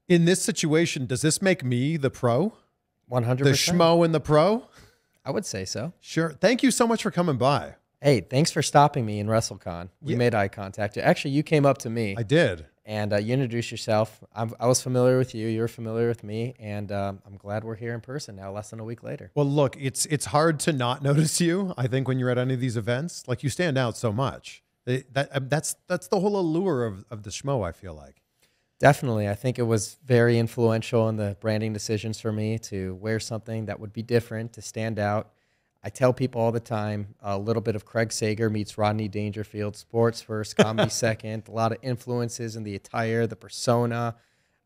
In this situation, does this make me the pro? 100%. The schmo and the pro? I would say so. Sure. Thank you so much for coming by. Hey, thanks for stopping me in WrestleCon. We made eye contact. Actually, you came up to me. I did. And you introduced yourself. I was familiar with you. You were familiar with me. And I'm glad we're here in person now, less than a week later. Well, look, it's hard to not notice you, I think, when you're at any of these events. Like, you stand out so much. That's the whole allure of the Schmo, I feel like. Definitely. I think it was very influential in the branding decisions for me to wear something that would be different, to stand out. I tell people all the time, a little bit of Craig Sager meets Rodney Dangerfield, sports first, comedy second, a lot of influences in the attire, the persona,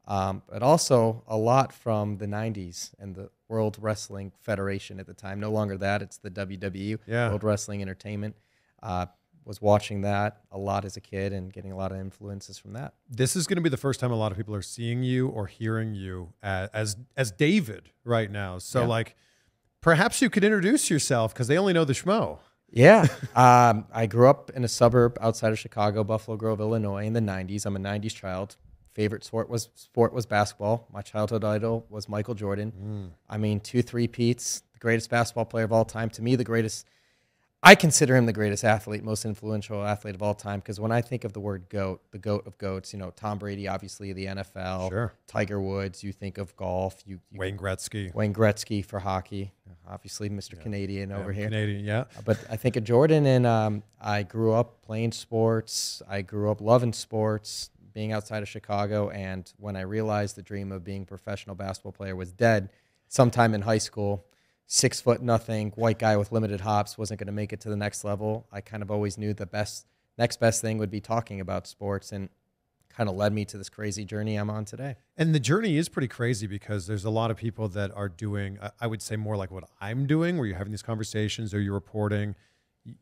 but also a lot from the 90s and the World Wrestling Federation at the time. No longer that, it's the WWE, World Wrestling Entertainment. Was watching that a lot as a kid and getting a lot of influences from that. This is going to be the first time a lot of people are seeing you or hearing you as David right now. So like, perhaps you could introduce yourself because they only know the Schmo. Yeah. I grew up in a suburb outside of Chicago, Buffalo Grove, Illinois in the 90s. I'm a 90s child. Favorite sport was basketball. My childhood idol was Michael Jordan. I mean, 2 3-peats, the greatest basketball player of all time. To me, the greatest. I consider him the greatest athlete, most influential athlete of all time, because when I think of the word GOAT, the GOAT of GOATs, you know, Tom Brady, obviously the NFL, sure. Tiger Woods, you think of golf. Wayne Gretzky. Wayne Gretzky for hockey, obviously Mr. Canadian over here. Canadian, yeah. But I think of Jordan, and I grew up playing sports. I grew up loving sports, being outside of Chicago, and when I realized the dream of being a professional basketball player was dead sometime in high school, 6'0", white guy with limited hops, wasn't going to make it to the next level. I kind of always knew the next best thing would be talking about sports, and kind of led me to this crazy journey I'm on today. And the journey is pretty crazy because there's a lot of people that are doing, I would say, more like what I'm doing, where you're having these conversations or you're reporting.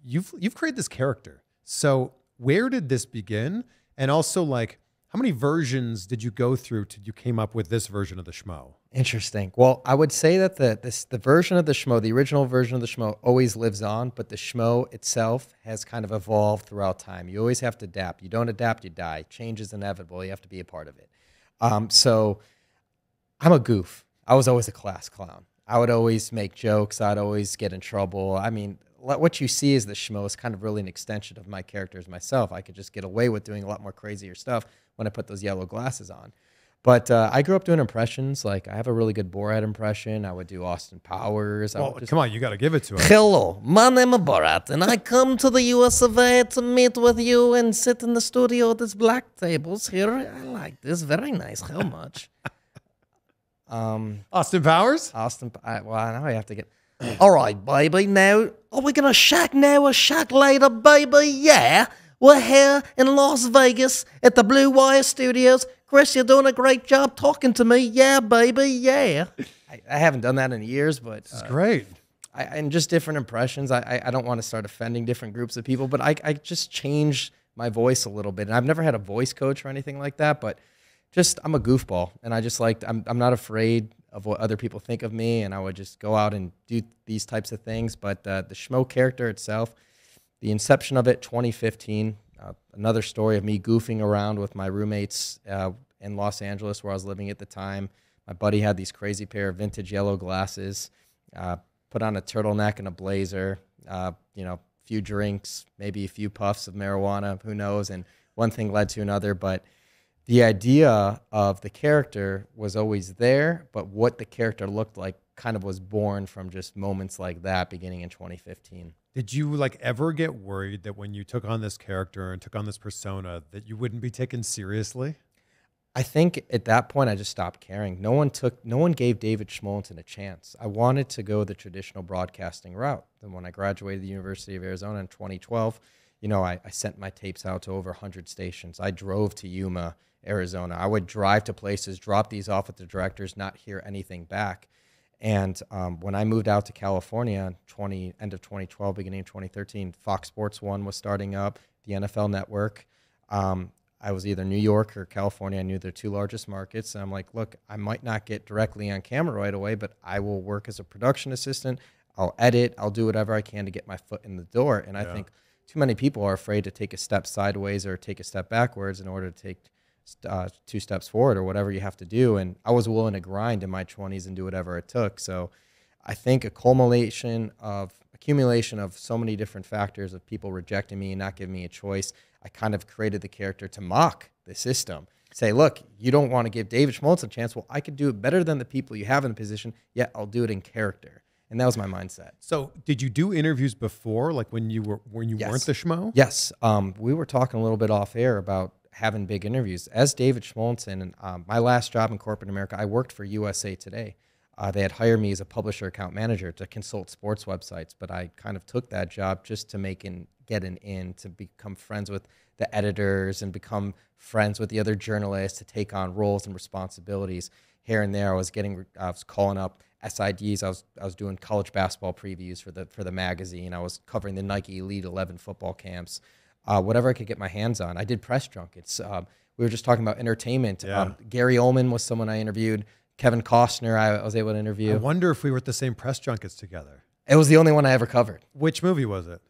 You've created this character. So where did this begin? And also, like, how many versions did you go through till you came up with this version of the Schmo? Interesting. Well, I would say that the version of the Schmo, the original version of the Schmo, always lives on, but the Schmo itself has kind of evolved throughout time. You always have to adapt. You don't adapt, you die. Change is inevitable. You have to be a part of it. So I'm a goof. I was always a class clown. I would always make jokes. I'd always get in trouble. I mean, what you see as the Schmo is kind of really an extension of my character as myself. I could just get away with doing a lot more crazier stuff when I put those yellow glasses on. But I grew up doing impressions. Like, I have a really good Borat impression. I would do Austin Powers. Well, come on, you got to give it to him. Hello, my name is Borat, and I come to the UFC to meet with you and sit in the studio at these black tables here. I like this. Very nice. How much? Austin Powers? Well, now I have to get... All right, baby. Now, are we going to shack now or shack later, baby? Yeah. We're here in Las Vegas at the Blue Wire Studios. Chris, you're doing a great job talking to me. Yeah, baby, yeah. I haven't done that in years, but... It's great. And just different impressions. I don't want to start offending different groups of people, but I just changed my voice a little bit. And I've never had a voice coach or anything like that, but just I'm a goofball. And I just I'm not afraid of what other people think of me, and I would just go out and do these types of things. But the Schmo character itself, the inception of it, 2015, another story of me goofing around with my roommates in Los Angeles where I was living at the time. My buddy had these crazy pair of vintage yellow glasses, put on a turtleneck and a blazer, few drinks, maybe a few puffs of marijuana, who knows, and one thing led to another. But the idea of the character was always there, but what the character looked like kind of was born from just moments like that beginning in 2015. Did you ever get worried that when you took on this character and took on this persona that you wouldn't be taken seriously? I think at that point I just stopped caring. No one gave David Schmulenson a chance. I wanted to go the traditional broadcasting route. And when I graduated the University of Arizona in 2012, I sent my tapes out to over 100 stations. I drove to Yuma, Arizona. I would drive to places, drop these off with the directors, not hear anything back. And when I moved out to California, end of 2012, beginning of 2013, Fox Sports 1 was starting up, the NFL Network. I was either New York or California. I knew their 2 largest markets. And I'm like, look, I might not get directly on camera right away, but I will work as a production assistant. I'll edit. I'll do whatever I can to get my foot in the door. And I think too many people are afraid to take a step sideways or take a step backwards in order to take two steps forward or whatever you have to do. And I was willing to grind in my 20s and do whatever it took. So I think accumulation of so many different factors of people rejecting me and not giving me a choice, I kind of created the character to mock the system. Say, look, you don't want to give David Schmulenson a chance. Well, I could do it better than the people you have in the position, yet I'll do it in character. And that was my mindset. So did you do interviews before, like when you weren't the Schmo? Yes. We were talking a little bit off air about having big interviews. As David Schmulenson, and my last job in corporate America, I worked for USA Today. They had hired me as a publisher account manager to consult sports websites, but I kind of took that job just to get an in, to become friends with the editors and become friends with the other journalists, to take on roles and responsibilities here and there. I was calling up SIDs. I was doing college basketball previews for the magazine. I was covering the Nike Elite 11 football camps, whatever I could get my hands on. I did press junkets. We were just talking about entertainment. Yeah. Gary Oldman was someone I interviewed. Kevin Costner, I was able to interview. I wonder if we were at the same press junkets together. It was the only one I ever covered. Which movie was it?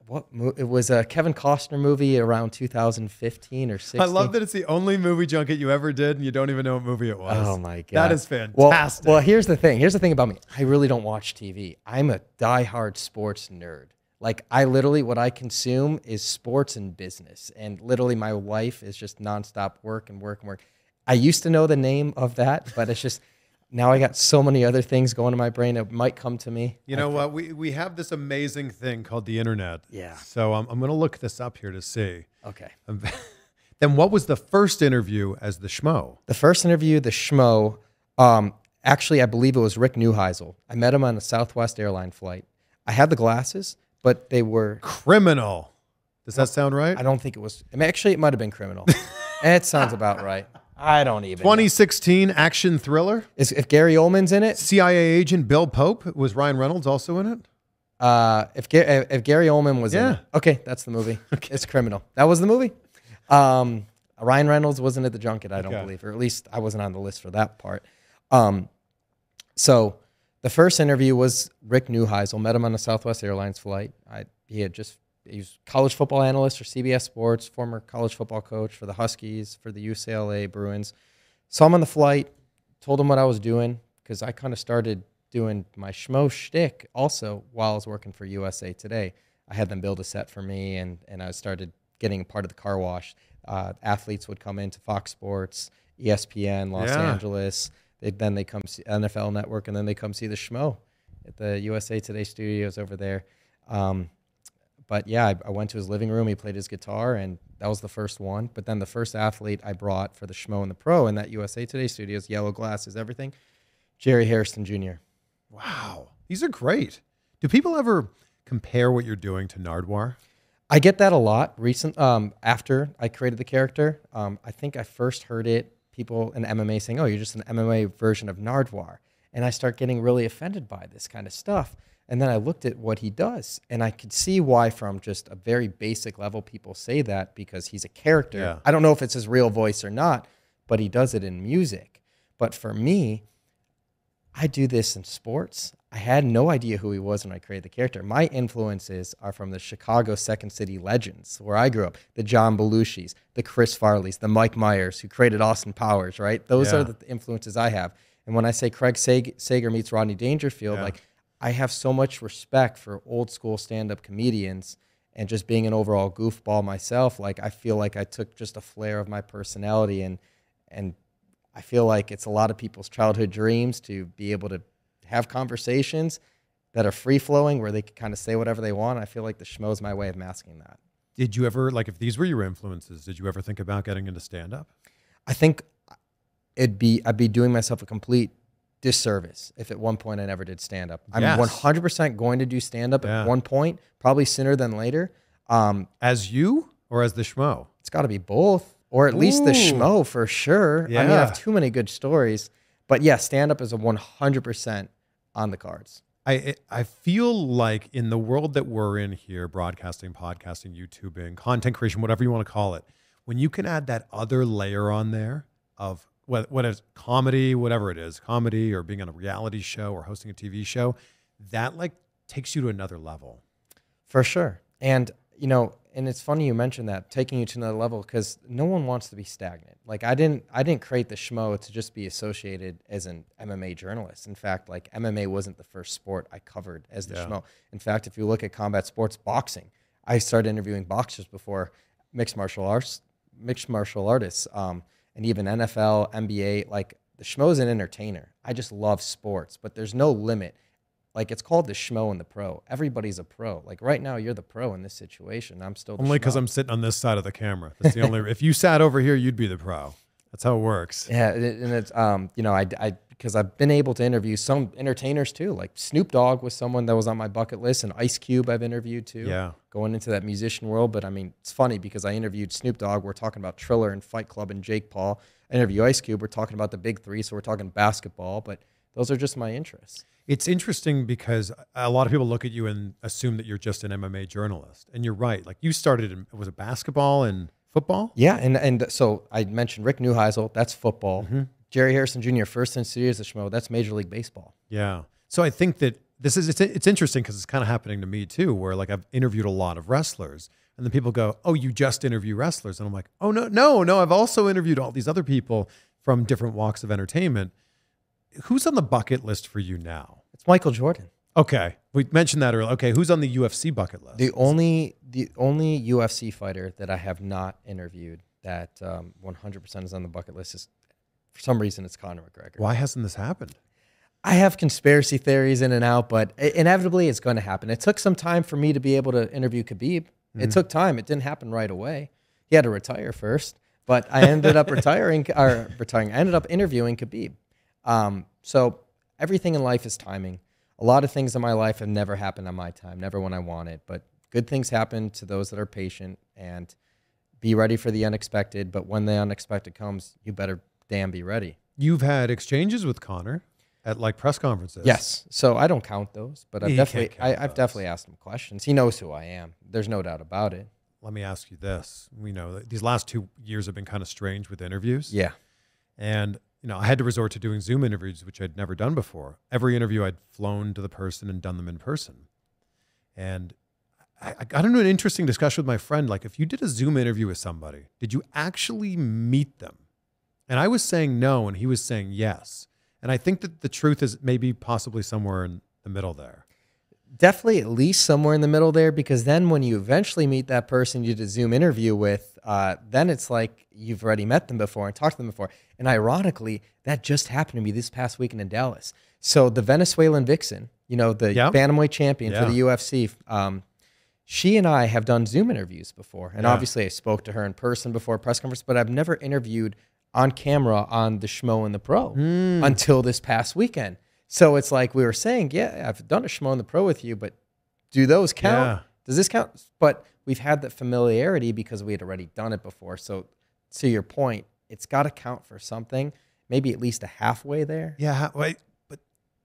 It was a Kevin Costner movie around 2015 or 16. I love that it's the only movie junket you ever did, and you don't even know what movie it was. Oh my God. That is fantastic. Well, here's the thing. Here's the thing about me. I really don't watch TV. I'm a diehard sports nerd. Like, what I consume is sports and business. And literally my life is just nonstop work and work and work. I used to know the name of that, but it's just... Now I got so many other things going in my brain. It might come to me. You know what? We have this amazing thing called the internet. Yeah. So I'm going to look this up here to see. Okay. Then what was the first interview as the Schmo? The first interview, the Schmo, actually, I believe it was Rick Neuheisel. I met him on a Southwest airline flight. I had the glasses, but they were... Criminal. Does that sound right? I don't think it was... actually, it might have been Criminal. It sounds about right. I don't even 2016 action thriller. If Gary Oldman's in it? CIA agent Bill Pope. Was Ryan Reynolds also in it? If Gary Oldman was in it. Okay, that's the movie. Okay. It's Criminal. That was the movie. Ryan Reynolds wasn't at the junket, I don't believe. Or at least I wasn't on the list for that part. So the first interview was Rick Neuheisel. Met him on a Southwest Airlines flight. He was college football analyst for CBS Sports, former college football coach for the Huskies, for the UCLA Bruins. Saw him on the flight, told him what I was doing, because I kind of started doing my Schmo shtick also while I was working for USA Today. I had them build a set for me, and I started getting a part of the car wash. Athletes would come into Fox Sports, ESPN, Los Angeles. Then they come see NFL Network, and then they come see the Schmo at the USA Today studios over there. But yeah, I went to his living room. He played his guitar, and that was the first one. But then the first athlete I brought for the Schmo and the Pro in that USA Today studios, yellow glasses, everything, Jerry Hairston Jr. Wow. These are great. Do people ever compare what you're doing to Nardwuar? I get that a lot after I created the character. I think I first heard it, people in MMA saying, oh, you're just an MMA version of Nardwuar. And I start getting really offended by this kind of stuff. And then I looked at what he does, and I could see why from just a very basic level people say that, because he's a character. Yeah. I don't know if it's his real voice or not, but he does it in music. But for me, I do this in sports. I had no idea who he was when I created the character. My influences are from the Chicago Second City legends, where I grew up, the John Belushis, the Chris Farleys, the Mike Myers, who created Austin Powers, right? Those are the influences I have. And when I say Craig Sager meets Rodney Dangerfield, like, I have so much respect for old school stand-up comedians, and just being an overall goofball myself. Like, I feel like I took just a flare of my personality, and I feel like it's a lot of people's childhood dreams to be able to have conversations that are free-flowing, where they can kind of say whatever they want. I feel like the Schmo is my way of masking that. Did you ever, like, if these were your influences, did you ever think about getting into stand-up? I think I'd be doing myself a complete disservice if at one point I never did stand-up. I'm 100% going to do stand-up at one point, probably sooner than later. As you or as the Schmo? It's got to be both, or at least the Schmo for sure. Yeah. I mean, I have too many good stories. But yeah, stand-up is a 100% on the cards. I feel like in the world that we're in here, broadcasting, podcasting, YouTubing, content creation, whatever you want to call it, when you can add that other layer on there of what is comedy, whatever it is, comedy or being on a reality show or hosting a TV show, that like takes you to another level. For sure. And, you know, and it's funny you mentioned that, taking you to another level, because no one wants to be stagnant. Like I didn't create the Schmo to just be associated as an MMA journalist. In fact, like MMA wasn't the first sport I covered as the Schmo. In fact, if you look at combat sports, boxing, I started interviewing boxers before mixed martial artists, and even NFL, NBA. Like the Schmo is an entertainer. I just love sports, but there's no limit. Like it's called the Schmo and the pro. Everybody's a pro. Like right now, you're the pro in this situation. I'm still the only because Schmo. I'm sitting on this side of the camera. That's the only. If you sat over here, you'd be the pro. That's how it works. Yeah, and it's you know, I because I've been able to interview some entertainers too. Like Snoop Dogg was someone that was on my bucket list, and Ice Cube I've interviewed too. Yeah, going into that musician world. But I mean, it's funny because I interviewed Snoop Dogg. We're talking about Triller and Fight Club and Jake Paul. I interview Ice Cube. We're talking about the big three, so we're talking basketball. But those are just my interests. it's interesting because a lot of people look at you and assume that you're just an MMA journalist, and you're right. Like you started in, was it basketball and football? Yeah, and so I mentioned Rick Neuheisel. That's football. Jerry Harrison Jr., first in series of Schmo. That's Major League Baseball. Yeah. So I think that this is it's interesting because it's kind of happening to me too, where like I've interviewed a lot of wrestlers, and then people go, "Oh, you just interview wrestlers," and I'm like, "Oh no, I've also interviewed all these other people from different walks of entertainment." Who's on the bucket list for you now? It's Michael Jordan. Okay, we mentioned that earlier. Okay, who's on the UFC bucket list? The only UFC fighter that I have not interviewed that 100% is on the bucket list is, for some reason, it's Conor McGregor. Why hasn't this happened? I have conspiracy theories in and out, but inevitably it's going to happen. It took some time for me to be able to interview Khabib. It took time. It didn't happen right away. He had to retire first, but I ended up I ended up interviewing Khabib. So everything in life is timing. A lot of things in my life have never happened on my time, never when I want it, but good things happen to those that are patient, and be ready for the unexpected. But when the unexpected comes, you better damn be ready. You've had exchanges with Conor at like press conferences. Yes. So I don't count those, but I've You definitely, can't count I've those. definitely asked him questions. He knows who I am. There's no doubt about it. Let me ask you this. We know that these last 2 years have been kind of strange with interviews. Yeah. And, you know, I had to resort to doing Zoom interviews, which I'd never done before. Every interview I'd flown to the person and done them in person. And I got into an interesting discussion with my friend. Like, if you did a Zoom interview with somebody, did you actually meet them? And I was saying no, and he was saying yes. And I think that the truth is maybe possibly somewhere in the middle there. Definitely at least somewhere in the middle there, because then when you eventually meet that person you did a Zoom interview with, then it's like you've already met them before and talked to them before. And ironically, that just happened to me this past weekend in Dallas. So the Venezuelan Vixen, you know, the bantamweight champion for the UFC, she and I have done Zoom interviews before. And obviously I spoke to her in person before a press conference, but I've never interviewed on camera on the Schmo and the Pro until this past weekend. So it's like we were saying, yeah, I've done a Schmo and the Pro with you, but do those count? Yeah. Does this count? But we've had that familiarity because we had already done it before. So to your point, it's got to count for something, maybe at least a halfway there. Yeah, wait, but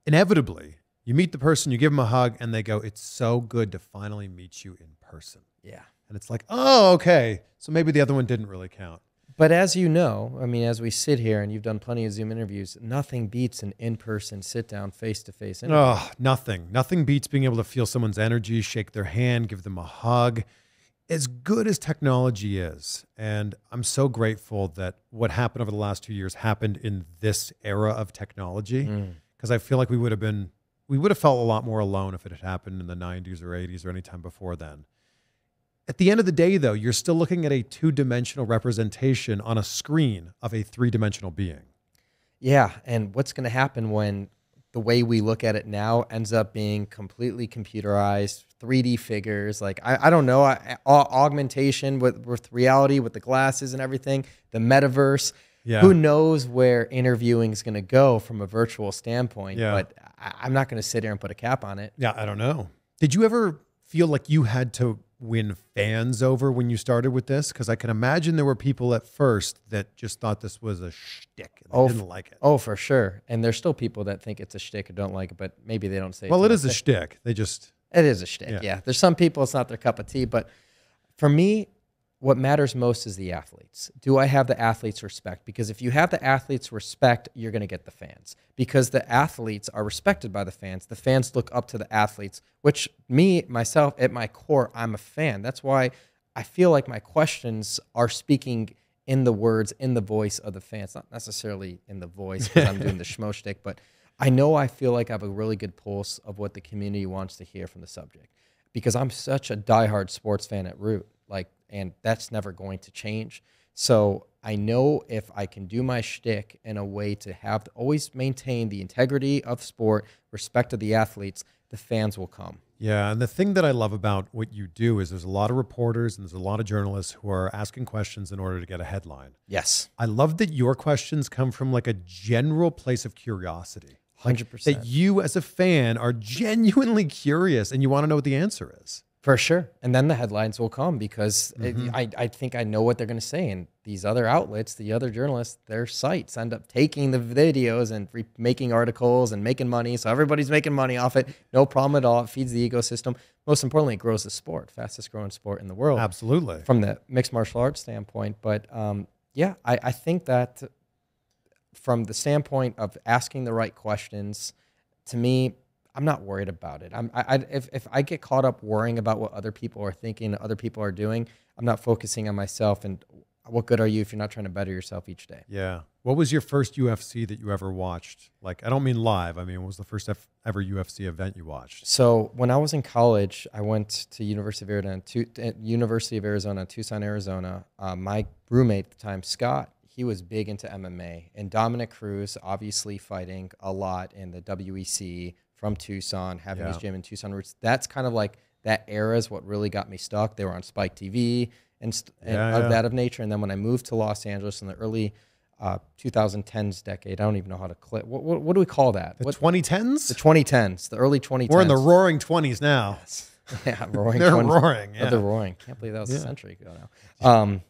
inevitably, you meet the person, you give them a hug, and they go, "It's so good to finally meet you in person." Yeah. And it's like, oh, okay. So maybe the other one didn't really count. But as you know, I mean, as we sit here and you've done plenty of Zoom interviews, nothing beats an in-person, sit-down, face-to-face interview. Oh, nothing. Nothing beats being able to feel someone's energy, shake their hand, give them a hug. As good as technology is, and I'm so grateful that what happened over the last 2 years happened in this era of technology, because I feel like we would have felt a lot more alone if it had happened in the 90s or 80s or any time before then. At the end of the day, though, you're still looking at a two-dimensional representation on a screen of a three-dimensional being. Yeah, and what's going to happen when the way we look at it now ends up being completely computerized, 3D figures? Like, I don't know, augmentation with reality, with the glasses and everything, the metaverse. Yeah. Who knows where interviewing is going to go from a virtual standpoint? Yeah. But I'm not going to sit here and put a cap on it. Yeah, I don't know. Did you ever feel like you had to win fans over when you started with this? Because I can imagine there were people at first that just thought this was a shtick and they didn't like it. Oh, for sure. And there's still people that think it's a shtick or don't like it, but maybe they don't say Well, it it is a shtick. They just... It is a shtick, yeah. There's some people, it's not their cup of tea, but for me, what matters most is the athletes. Do I have the athletes' respect? Because if you have the athletes' respect, you're going to get the fans. Because the athletes are respected by the fans look up to the athletes, which myself, at my core, I'm a fan. That's why I feel like my questions are speaking in the words, in the voice of the fans, not necessarily in the voice because I'm doing the schmo shtick, but I feel like I have a really good pulse of what the community wants to hear from the subject because I'm such a diehard sports fan at root, and that's never going to change. So I know if I can do my shtick in a way to have to always maintain the integrity of sport, respect of the athletes, the fans will come. Yeah, and the thing that I love about what you do is there's a lot of reporters and there's a lot of journalists who are asking questions in order to get a headline. Yes. I love that your questions come from like a general place of curiosity. 100%. That you as a fan are genuinely curious and you want to know what the answer is. For sure. And then the headlines will come because I think I know what they're going to say. And these other outlets, the other journalists, their sites end up taking the videos and making articles and making money. So everybody's making money off it. No problem at all. It feeds the ecosystem. Most importantly, it grows the sport, fastest growing sport in the world. Absolutely. From the mixed martial arts standpoint. But yeah, I think that from the standpoint of asking the right questions, to me, I'm not worried about it. If I get caught up worrying about what other people are thinking, other people are doing, I'm not focusing on myself. And what good are you if you're not trying to better yourself each day? Yeah. What was your first UFC that you ever watched? Like, I don't mean live. I mean, what was the first ever UFC event you watched? So when I was in college, I went to University of Arizona, in Tucson, Arizona. My roommate at the time, Scott, he was big into MMA. And Dominic Cruz, obviously fighting a lot in the WEC, from Tucson, having his gym in Tucson roots. That's kind of like that era is what really got me stuck. They were on Spike TV and of that of nature. And then when I moved to Los Angeles in the early 2010s decade, I don't even know how to clip. What do we call that? The 2010s? The 2010s, the early 2010s. We're in the roaring 20s now. Yes. Yeah, roaring. They're 20s. roaring. Yeah. Oh, they're roaring. Can't believe that was a century ago now.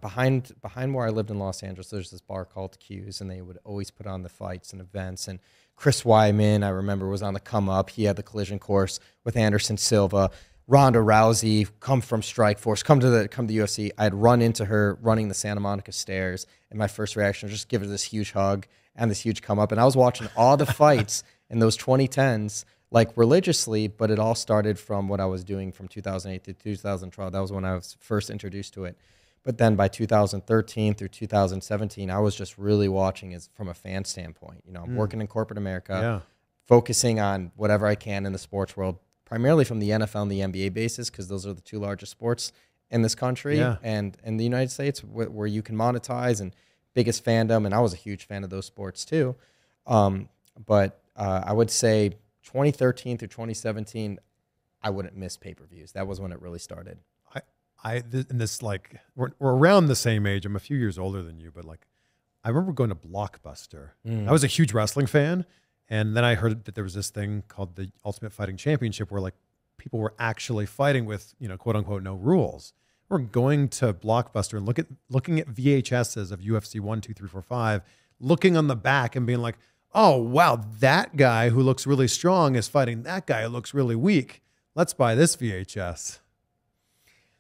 Behind where I lived in Los Angeles, there's this bar called Q's, and they would always put on the fights and events. And Chris Weidman, I remember, was on the come up. He had the collision course with Anderson Silva. Ronda Rousey, come from Strikeforce, come to the UFC. I had run into her running the Santa Monica stairs, and my first reaction was just give her this huge hug and this huge come up. And I was watching all the fights in those 2010s, like religiously, but it all started from what I was doing from 2008 to 2012. That was when I was first introduced to it. But then by 2013 through 2017, I was just really watching as from a fan standpoint. You know, I'm working in corporate America, focusing on whatever I can in the sports world, primarily from the NFL and the NBA basis, because those are the two largest sports in this country and in the United States where you can monetize and biggest fandom. And I was a huge fan of those sports too. But I would say 2013 through 2017, I wouldn't miss pay-per-views. That was when it really started. We're around the same age. I'm a few years older than you, but like, I remember going to Blockbuster. I was a huge wrestling fan. And then I heard that there was this thing called the Ultimate Fighting Championship where like people were actually fighting with, you know, quote unquote, no rules. We're going to Blockbuster and looking at VHSs of UFC 1, 2, 3, 4, 5, looking on the back and being like, oh, wow, that guy who looks really strong is fighting that guy who looks really weak. Let's buy this VHS.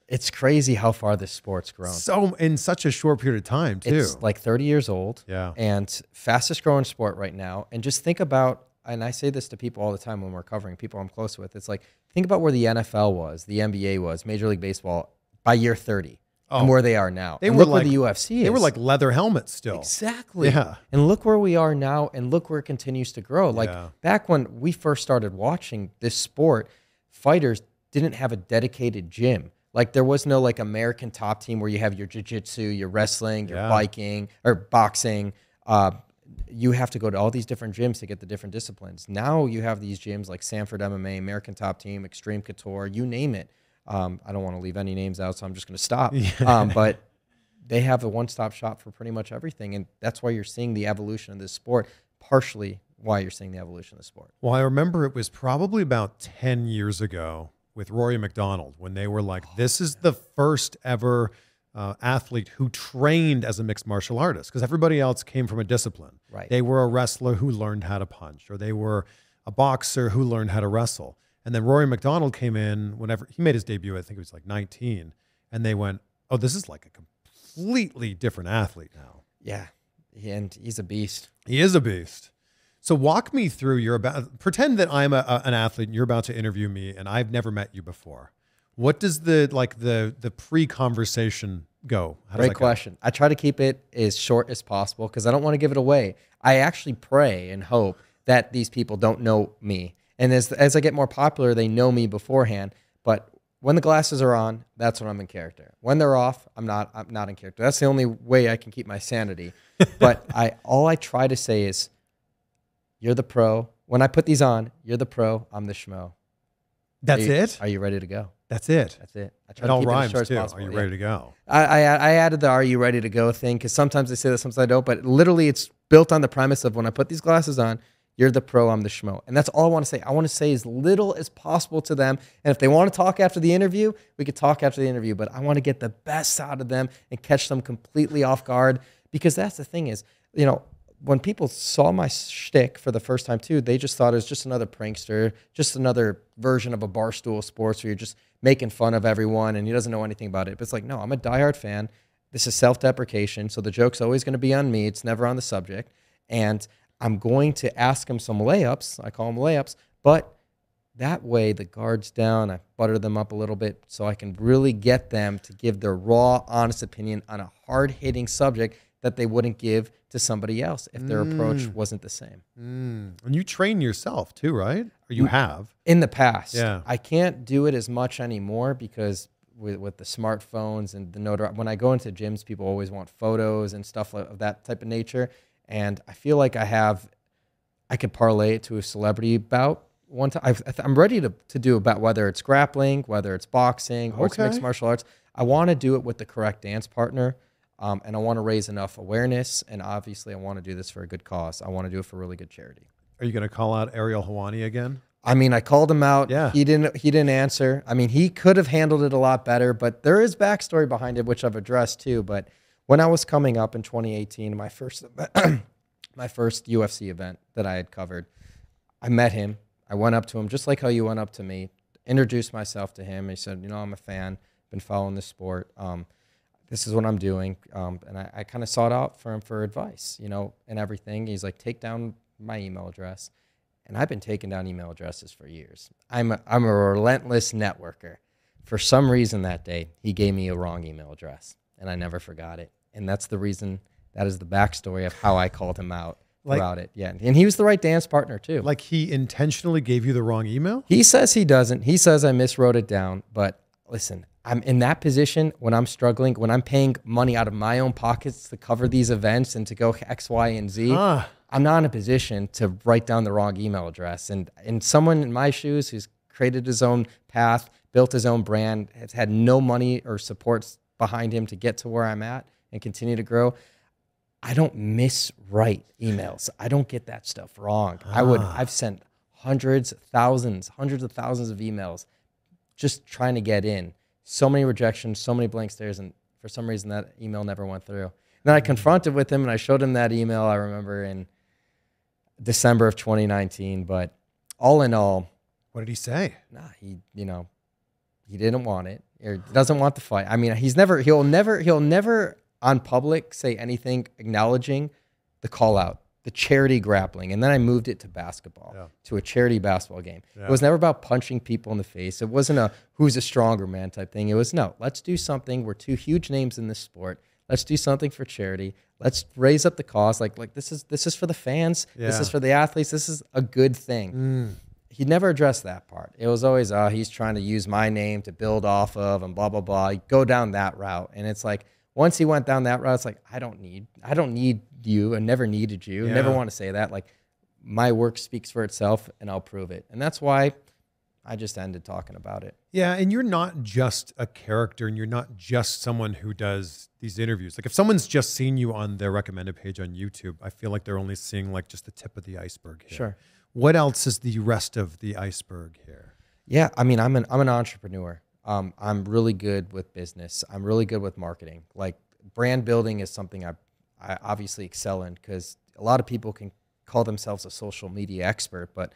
It's crazy how far this sport's grown. So in such a short period of time, too. It's like 30 years old. Yeah. And fastest growing sport right now. And just think about, and I say this to people all the time when we're covering people I'm close with. It's like, think about where the NFL was, the NBA was, Major League Baseball by year 30 and where they are now. They and were look like, where the UFC is. They were like leather helmets still. Exactly. Yeah. And look where we are now and look where it continues to grow. Like back when we first started watching this sport, fighters didn't have a dedicated gym. Like there was no like American Top Team where you have your jiu-jitsu, your wrestling, your biking or boxing. You have to go to all these different gyms to get the different disciplines. Now you have these gyms like Sanford MMA, American Top Team, Extreme Couture, you name it. I don't want to leave any names out, so I'm just going to stop. But they have a one-stop shop for pretty much everything. And that's why you're seeing the evolution of this sport, partially why you're seeing the evolution of the sport. Well, I remember it was probably about 10 years ago with Rory McDonald when they were like, this is the first ever athlete who trained as a mixed martial artist because everybody else came from a discipline. Right. They were a wrestler who learned how to punch, or they were a boxer who learned how to wrestle. And then Rory McDonald came in whenever he made his debut, I think it was like 19, and they went, oh, this is like a completely different athlete now. Yeah, and he's a beast. He is a beast. So walk me through, pretend that I'm an athlete and you're about to interview me and I've never met you before. What does the pre-conversation go? How does Great that go? question. I try to keep it as short as possible because I don't want to give it away. I actually pray and hope that these people don't know me. And as I get more popular, they know me beforehand. But when the glasses are on, that's when I'm in character. When they're off, I'm not in character. That's the only way I can keep my sanity. But all I try to say is, you're the pro. When I put these on, you're the pro, I'm the schmo. That's it? Are you ready to go? That's it. That's it. I try It to all keep rhymes it as short too. as possible. Are you ready to go? I added the "Are you ready to go" thing because sometimes I say that, sometimes I don't. But literally, it's built on the premise of when I put these glasses on, you're the pro, I'm the schmo, and that's all I want to say. I want to say as little as possible to them, and if they want to talk after the interview, we could talk after the interview. But I want to get the best out of them and catch them completely off guard because that's the thing is, when people saw my shtick for the first time too, they just thought it was just another prankster, just another version of a Barstool Sports where you're just making fun of everyone and he doesn't know anything about it. But it's like, no, I'm a diehard fan. This is self-deprecation, so the joke's always going to be on me. It's never on the subject. And I'm going to ask them some layups. I call them layups. But that way, the guard's down. I butter them up a little bit so I can really get them to give their raw, honest opinion on a hard-hitting subject that they wouldn't give to somebody else if their approach wasn't the same. And you train yourself too, right? Or you have? In the past. Yeah. I can't do it as much anymore because with the smartphones and the notoriety, when I go into gyms, people always want photos and stuff of that type of nature. And I feel like I could parlay it to a celebrity bout one time. I'm ready to do about whether it's grappling, whether it's boxing, or it's mixed martial arts. I want to do it with the correct dance partner. And I want to raise enough awareness. And obviously, I want to do this for a good cause. I want to do it for really good charity. Are you going to call out Ariel Helwani again? I mean, I called him out. Yeah. He didn't answer. I mean, he could have handled it a lot better, but there is backstory behind it, which I've addressed too. But when I was coming up in 2018, my first UFC event that I had covered, I met him. I went up to him just like how you went up to me, introduced myself to him. He said, I'm a fan, been following this sport. This is what I'm doing. And I kind of sought out for him for advice, and everything. He's like, take down my email address. And I've been taking down email addresses for years. I'm a relentless networker. For some reason that day, he gave me a wrong email address, and I never forgot it. And that's the reason, that is the backstory of how I called him out about it. Yeah, and he was the right dance partner too. Like he intentionally gave you the wrong email? He says he doesn't. He says I miswrote it down. But listen, I'm in that position when I'm struggling, when I'm paying money out of my own pockets to cover these events and to go X, Y, and Z. I'm not in a position to write down the wrong email address. And someone in my shoes who's created his own path, built his own brand, has had no money or supports behind him to get to where I'm at and continue to grow, I don't miswrite emails. I don't get that stuff wrong. I've sent hundreds of thousands of emails just trying to get in. So many rejections, so many blank stares, and for some reason that email never went through. Then I confronted with him and I showed him that email, I remember in December of 2019. But all in all, what did he say? Nah, he didn't want it or doesn't want the fight. I mean, he'll never on public say anything acknowledging the call out, the charity grappling. And then I moved it to basketball, to a charity basketball game. It was never about punching people in the face. It wasn't a who's a stronger man type thing. It was, no, let's do something. We're two huge names in this sport. Let's do something for charity. Let's raise up the cause. Like this is for the fans. Yeah. This is for the athletes. This is a good thing. He never addressed that part. It was always, he's trying to use my name to build off of and blah, blah, blah. He'd go down that route. And it's like, once he went down that route, it's like, I don't need you. I never needed you. Never want to say that. Like, my work speaks for itself and I'll prove it. And that's why I just ended talking about it. Yeah, and you're not just a character and you're not just someone who does these interviews. Like if someone's just seen you on their recommended page on YouTube, I feel like they're only seeing like just the tip of the iceberg here. Sure. What else is the rest of the iceberg here? Yeah, I mean, I'm an entrepreneur. I'm really good with business. I'm really good with marketing. Like brand building is something I obviously excel in because a lot of people can call themselves a social media expert, but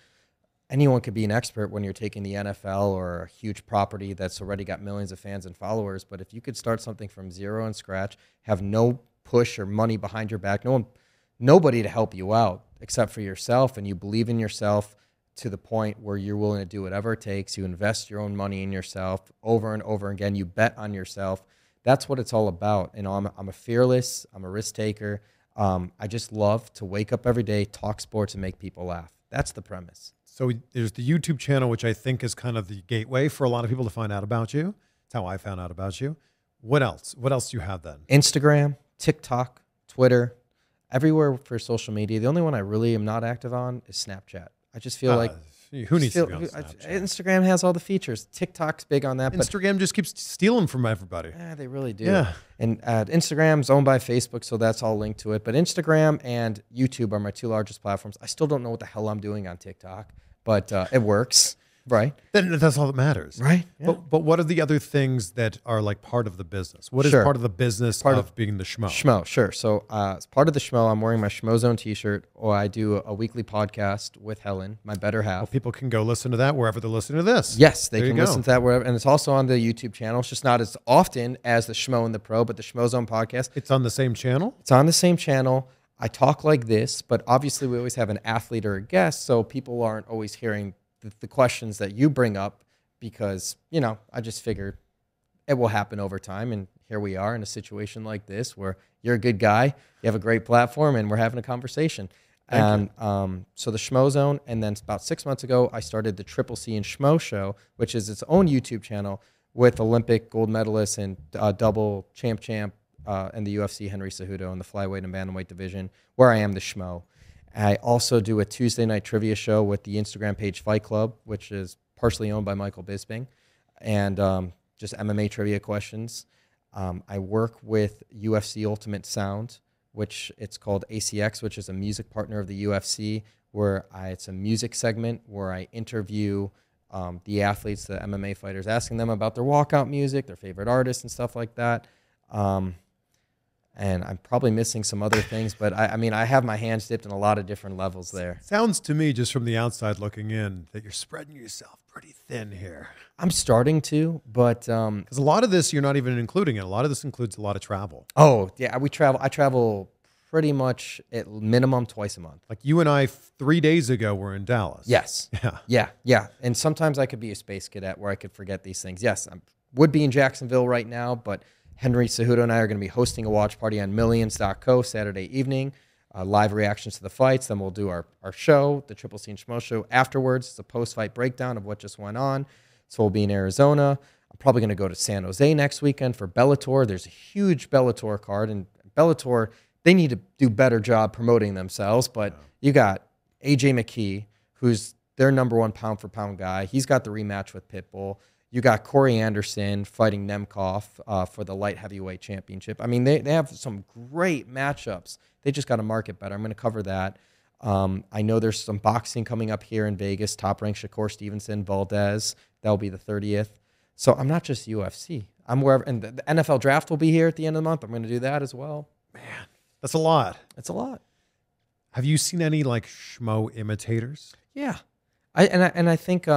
anyone could be an expert when you're taking the NFL or a huge property that's already got millions of fans and followers. But if you could start something from zero and scratch, have no push or money behind your back, nobody to help you out except for yourself, and you believe in yourself, to the point where you're willing to do whatever it takes. You invest your own money in yourself over and over again. You bet on yourself. That's what it's all about. You know, I'm a fearless. I'm a risk taker. I just love to wake up every day, talk sports, and make people laugh. That's the premise. So there's the YouTube channel, which I think is kind of the gateway for a lot of people to find out about you. That's how I found out about you. What else? What else do you have then? Instagram, TikTok, Twitter, everywhere for social media. The only one I really am not active on is Snapchat. I just feel like who needs to be on Snapchat? Instagram has all the features. TikTok's big on that. Instagram just keeps stealing from everybody. Yeah, they really do. Yeah. And Instagram's owned by Facebook, so that's all linked to it. But Instagram and YouTube are my two largest platforms. I still don't know what the hell I'm doing on TikTok, but it works. Right. Then that's all that matters. Right. Yeah. But what are the other things that are like part of the business? What is part of the business of being the Schmo? Schmo, sure. So as part of the Schmo, I'm wearing my Schmozone t-shirt, or I do a weekly podcast with Helen, my better half. Well, people can go listen to that wherever they're listening to this. Yes, they can listen to that wherever. And it's also on the YouTube channel. It's just not as often as the Schmo and the Pro, but the Schmozone podcast. It's on the same channel? It's on the same channel. I talk like this, but obviously we always have an athlete or a guest, so people aren't always hearing the questions that you bring up, because, you know, I just figured it will happen over time. And here we are in a situation like this where you're a good guy, you have a great platform, and we're having a conversation. And so the Schmo Zone, and then about 6 months ago, I started the Triple C and Schmo Show, which is its own YouTube channel with Olympic gold medalist and double champ in the UFC, Henry Cejudo, in the flyweight and bantamweight division, where I am the Schmo. I also do a Tuesday night trivia show with the Instagram page Fight Club, which is partially owned by Michael Bisping, and just MMA trivia questions. I work with UFC Ultimate Sound, which it's called ACX, which is a music partner of the UFC, where it's a music segment where I interview the athletes, the MMA fighters, asking them about their walkout music, their favorite artists, and stuff like that. And I'm probably missing some other things, but I mean, I have my hands dipped in a lot of different levels there. Sounds to me, just from the outside looking in, that you're spreading yourself pretty thin here. I'm starting to, but because a lot of this you're not even including it. A lot of this includes a lot of travel. Oh yeah, we travel. I travel pretty much at minimum twice a month. Like you and I 3 days ago were in Dallas. Yes. Yeah. And sometimes I could be a space cadet where I could forget these things. Yes, I would be in Jacksonville right now, but Henry Cejudo and I are going to be hosting a watch party on Millions.co Saturday evening, live reactions to the fights. Then we'll do our show, the Triple C and Schmo Show, afterwards. It's a post-fight breakdown of what just went on. So we'll be in Arizona. I'm probably going to go to San Jose next weekend for Bellator. There's a huge Bellator card, and Bellator, they need to do a better job promoting themselves. But you got AJ McKee, who's their #1 pound-for-pound guy. He's got the rematch with Pitbull. You got Corey Anderson fighting Nemkov for the light heavyweight championship. I mean, they have some great matchups. They just got to market better. I'm going to cover that. I know there's some boxing coming up here in Vegas. Top-ranked Shakur Stevenson, Valdez. That'll be the 30th. So I'm not just UFC. I'm wherever. And the NFL draft will be here at the end of the month. I'm going to do that as well. Man, that's a lot. It's a lot. Have you seen any like Schmo imitators? Yeah. I think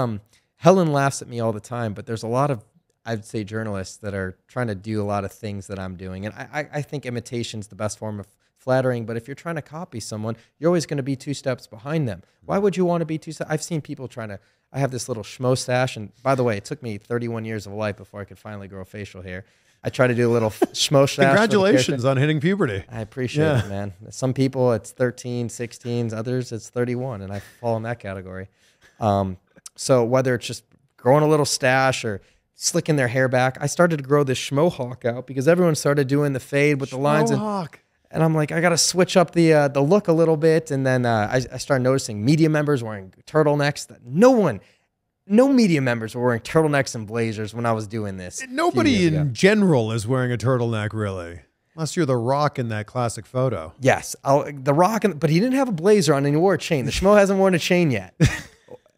Helen laughs at me all the time, but there's a lot of, I'd say, journalists that are trying to do a lot of things that I'm doing. And I think imitation is the best form of flattering. But if you're trying to copy someone, you're always going to be 2 steps behind them. Why would you want to be 2 steps? I've seen people trying to, I have this little schmo stash. And by the way, it took me 31 years of life before I could finally grow facial hair. I try to do a little schmo stash. Congratulations on hitting puberty. I appreciate it, man. Some people, it's 13, 16. Others, it's 31. And I fall in that category. So whether it's just growing a little stash or slicking their hair back, I started to grow this Schmo hawk out because everyone started doing the fade with the lines. And I'm like, I got to switch up the look a little bit. And then I started noticing media members wearing turtlenecks. That no media members were wearing turtlenecks and blazers when I was doing this. Nobody in general is wearing a turtleneck, really. Unless you're The Rock in that classic photo. Yes, The Rock, but he didn't have a blazer on and he wore a chain. The Schmo hasn't worn a chain yet.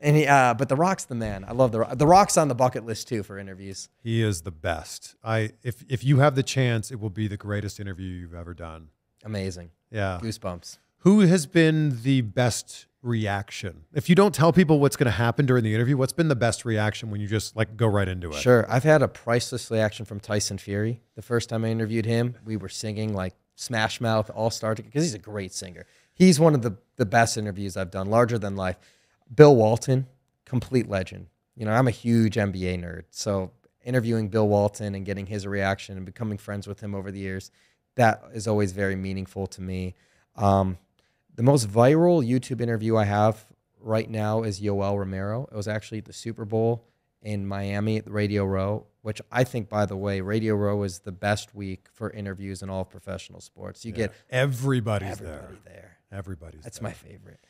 And but The Rock's the man. I love The Rock. The Rock's on the bucket list too for interviews. He is the best. If you have the chance, it will be the greatest interview you've ever done. Amazing. Yeah. Goosebumps. Who has been the best reaction? If you don't tell people what's going to happen during the interview, what's been the best reaction when you just like go right into it? Sure. I've had a priceless reaction from Tyson Fury. The first time I interviewed him, we were singing like Smash Mouth, All Star, because he's a great singer. He's one of the best interviews I've done, larger than life. Bill Walton, complete legend. You know, I'm a huge NBA nerd, so interviewing Bill Walton and getting his reaction and becoming friends with him over the years, that is always very meaningful to me. The most viral YouTube interview I have right now is Yoel Romero. It was actually at the Super Bowl in Miami at the Radio Row, which I think, by the way, Radio Row is the best week for interviews in all professional sports. You get everybody there. Everybody's That's there. my favorite.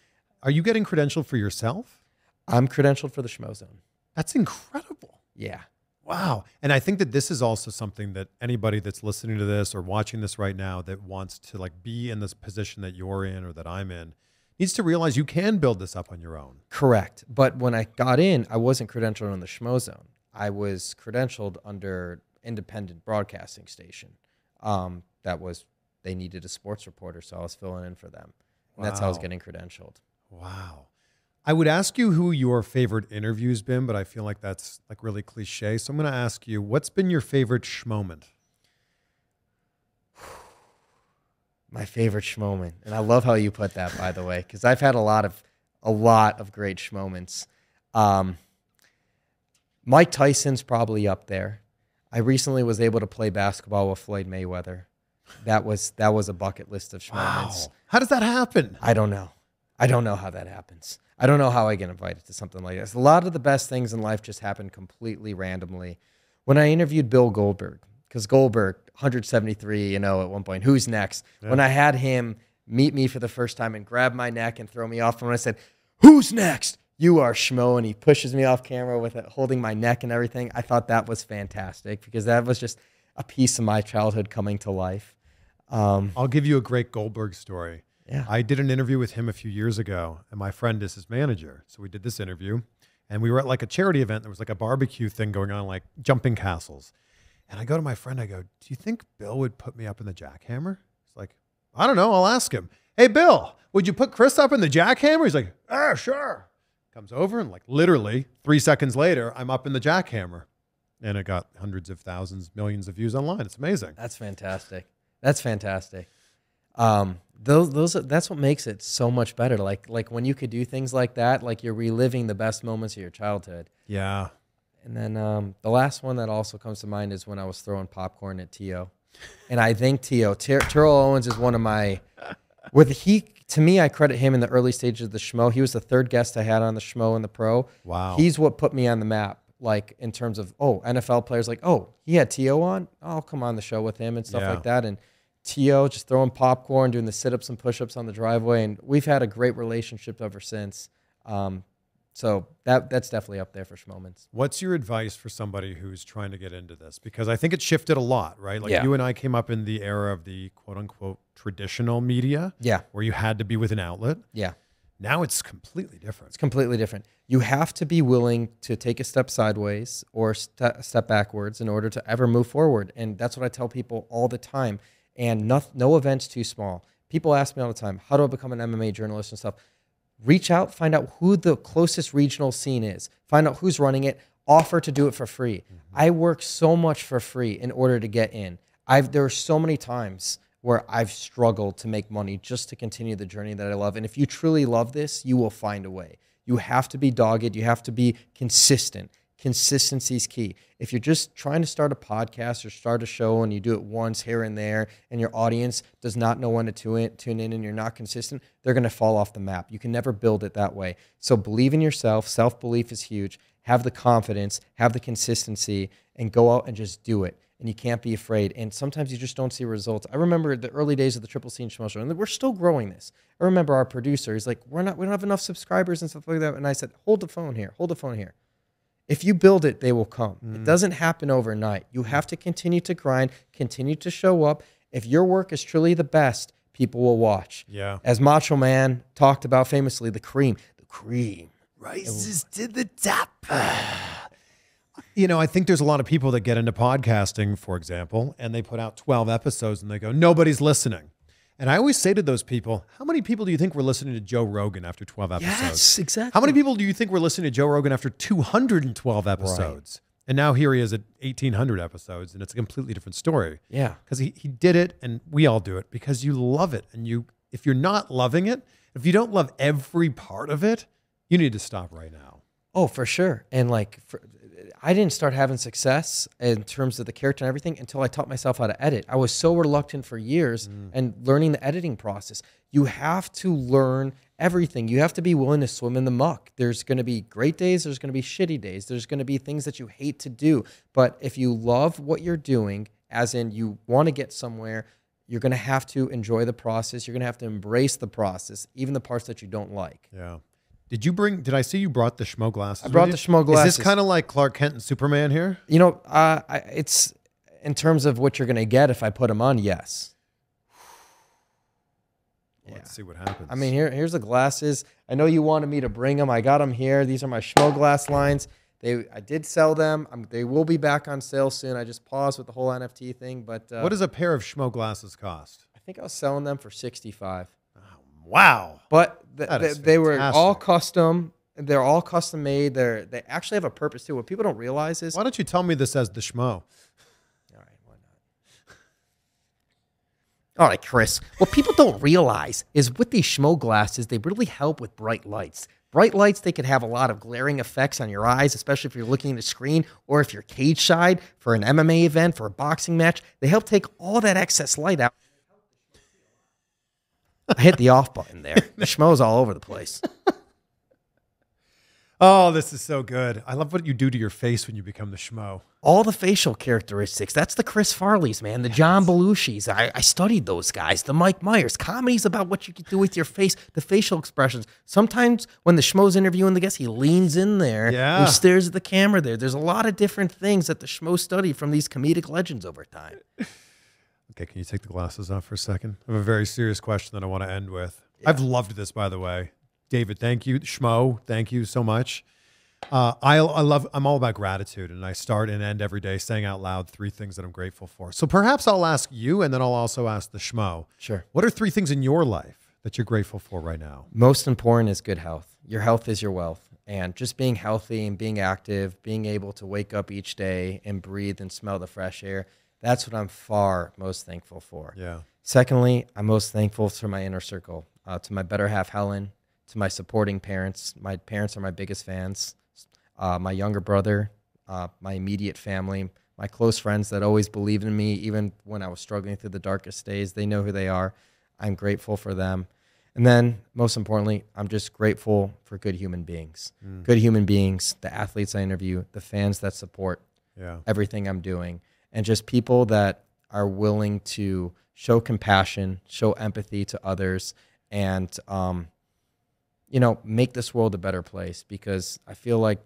Are you getting credentialed for yourself? I'm credentialed for the Schmo Zone. That's incredible. Yeah. Wow. And I think that this is also something that anybody that's listening to this or watching this right now that wants to like be in this position that you're in or that I'm in needs to realize you can build this up on your own. Correct. But when I got in, I wasn't credentialed on the Schmo Zone. I was credentialed under independent broadcasting station. They needed a sports reporter, so I was filling in for them. And that's how I was getting credentialed. Wow. I would ask you who your favorite interview's been, but I feel like that's like really cliche. So I'm going to ask you, what's been your favorite schmoment? My favorite schmoment. And I love how you put that, by the way, because I've had a lot of great schmoments. Mike Tyson's probably up there. I recently was able to play basketball with Floyd Mayweather. That was a bucket list of schmoments. Wow. How does that happen? I don't know. I don't know how that happens. I don't know how I get invited to something like this. A lot of the best things in life just happen completely randomly. When I interviewed Bill Goldberg, because Goldberg, 173, at one point, who's next? Yeah. When I had him meet me for the first time and grab my neck and throw me off, and when I said, "Who's next? You are Schmo," and he pushes me off camera with it, holding my neck and everything, I thought that was fantastic because that was just a piece of my childhood coming to life. I'll give you a great Goldberg story. Yeah. I did an interview with him a few years ago, and my friend is his manager. So we did this interview, and we were at like a charity event. There was like a barbecue thing going on, like jumping castles. And I go to my friend, I go, "Do you think Bill would put me up in the jackhammer?" He's like, "I don't know. I'll ask him." "Hey, Bill, would you put Chris up in the jackhammer?" He's like, "Sure." Comes over, and like literally 3 seconds later, I'm up in the jackhammer. And it got hundreds of thousands, millions of views online. It's amazing. That's fantastic. That's fantastic. That's what makes it so much better. Like when you could do things like that, like you're reliving the best moments of your childhood. Yeah. And then the last one that also comes to mind is when I was throwing popcorn at T.O. And I think Terrell Owens is one of my, to me, I credit him in the early stages of the Schmo. He was the third guest I had on the Schmo and the Pro. Wow. He's what put me on the map. Like in terms of, NFL players like, he had T.O. on? I'll come on the show with him and stuff like that. And T.O. just throwing popcorn, doing the sit-ups and push-ups on the driveway. And we've had a great relationship ever since. So that's definitely up there for schmoments. What's your advice for somebody who's trying to get into this? Because I think it shifted a lot, right? Like you and I came up in the era of the quote-unquote traditional media. Yeah. Where you had to be with an outlet. Yeah. Now it's completely different. It's completely different. You have to be willing to take a step sideways or a step backwards in order to ever move forward. And that's what I tell people all the time. And no event's too small. People ask me all the time, how do I become an MMA journalist and stuff? Reach out, find out who the closest regional scene is. Find out who's running it. Offer to do it for free. Mm-hmm. I work so much for free in order to get in. There are so many times where I've struggled to make money just to continue the journey that I love. And if you truly love this, you will find a way. You have to be dogged. You have to be consistent. Consistency is key. If you're just trying to start a podcast or start a show and you do it once here and there and your audience does not know when to tune in and you're not consistent, they're going to fall off the map. You can never build it that way. So believe in yourself. Self-belief is huge. Have the confidence, have the consistency, and go out and just do it. And you can't be afraid. And sometimes you just don't see results. I remember the early days of the Triple C and Schmo Show, and we're still growing this. I remember our producer, he's like, we don't have enough subscribers and stuff like that. And I said, hold the phone here. If you build it, they will come. It doesn't happen overnight. You have to continue to grind, continue to show up. If your work is truly the best, people will watch. Yeah. As Macho Man talked about famously, the cream rises to the top. I think there's a lot of people that get into podcasting, for example, and they put out 12 episodes and they go, nobody's listening. And I always say to those people, how many people do you think were listening to Joe Rogan after 12 episodes? Yes, exactly. How many people do you think were listening to Joe Rogan after 212 episodes? Right. And now here he is at 1,800 episodes, and it's a completely different story. Yeah. Because he did it, and we all do it, because you love it. And if you're not loving it, if you don't love every part of it, You need to stop right now. Oh, for sure. And like, I didn't start having success in terms of the character and everything until I taught myself how to edit. I was so reluctant for years and learning the editing process. You have to learn everything. You have to be willing to swim in the muck. There's going to be great days. There's going to be shitty days. There's going to be things that you hate to do. But if you love what you're doing, as in you want to get somewhere, you're going to have to enjoy the process. You're going to have to embrace the process, even the parts that you don't like. Yeah. Did I see you brought the Schmo glasses? I brought the Schmo glasses. Is this kind of like Clark Kent and Superman here? You know, it's in terms of what you're going to get if I put them on, yes. Let's see what happens. I mean, here's the glasses. I know you wanted me to bring them. I got them here. These are my Schmo glass lines. I did sell them. They will be back on sale soon. I just paused with the whole NFT thing. But what does a pair of Schmo glasses cost? I think I was selling them for $65. Wow. But they were all custom. They're all custom made. They actually have a purpose too. What people don't realize is... Why don't you tell me this as the Schmo? All right, why not? All right, Chris. What people don't realize is with these Schmo glasses, they really help with bright lights. Bright lights, they could have a lot of glaring effects on your eyes, especially if you're looking at the screen or if you're cage side for an MMA event, for a boxing match. They help take all that excess light out. I hit the off button there. The Schmo's all over the place. Oh, this is so good. I love what you do to your face when you become the Schmo. All the facial characteristics. That's the Chris Farleys, man. The John Belushis. I studied those guys. The Mike Myers. Comedy's about what you can do with your face. The facial expressions. Sometimes when the Schmo's interviewing the guest, he leans in there. Yeah. He stares at the camera there. There's a lot of different things that the Schmo studied from these comedic legends over time. Okay, can you take the glasses off for a second? I have a very serious question that I want to end with. Yeah. I've loved this, by the way. David, thank you. Schmo, thank you so much. I'm all about gratitude, and I start and end every day saying out loud 3 things that I'm grateful for. So perhaps I'll ask you, and then I'll also ask the Schmo. Sure. What are 3 things in your life that you're grateful for right now? Most important is good health. Your health is your wealth. And just being healthy and being active, being able to wake up each day and breathe and smell the fresh air, that's what I'm far most thankful for. Yeah. Secondly, I'm most thankful for my inner circle, to my better half, Helen, to my supporting parents. My parents are my biggest fans. My younger brother, my immediate family, my close friends that always believed in me, even when I was struggling through the darkest days. They know who they are. I'm grateful for them. And then, most importantly, I'm just grateful for good human beings. Good human beings, the athletes I interview, the fans that support everything I'm doing, and just people that are willing to show compassion, show empathy to others, and make this world a better place. Because I feel like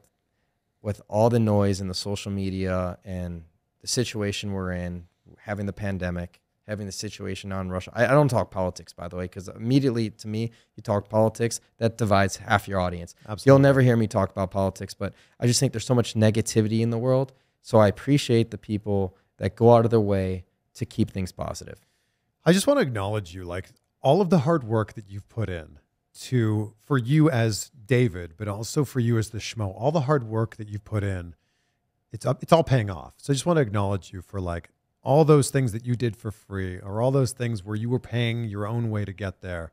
with all the noise and the social media and the situation we're in, having the pandemic, having the situation on Russia. I don't talk politics, by the way, because immediately to me, you talk politics, that divides half your audience. Absolutely. You'll never hear me talk about politics, but I just think there's so much negativity in the world. So I appreciate the people that go out of their way to keep things positive. I just want to acknowledge you, like all of the hard work that you've put in for you as David, but also for you as the Schmo, all the hard work that you've put in, it's all paying off. So I just want to acknowledge you for like all those things that you did for free, or all those things where you were paying your own way to get there.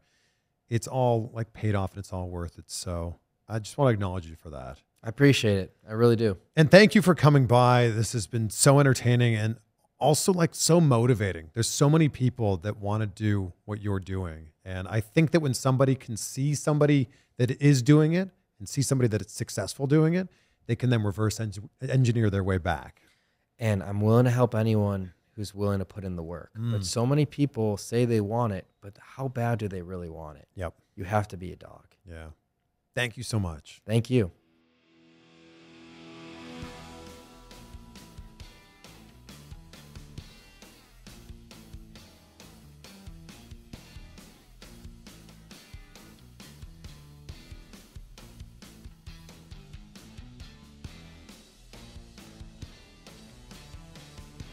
It's all like paid off and it's all worth it. So I just want to acknowledge you for that. I appreciate it. I really do. And thank you for coming by. This has been so entertaining and also like so motivating. There's so many people that want to do what you're doing. And I think that when somebody can see somebody that is doing it and see somebody that is successful doing it, they can then reverse engineer their way back. And I'm willing to help anyone who's willing to put in the work. But so many people say they want it, but how bad do they really want it? Yep. You have to be a dog. Yeah. Thank you so much. Thank you.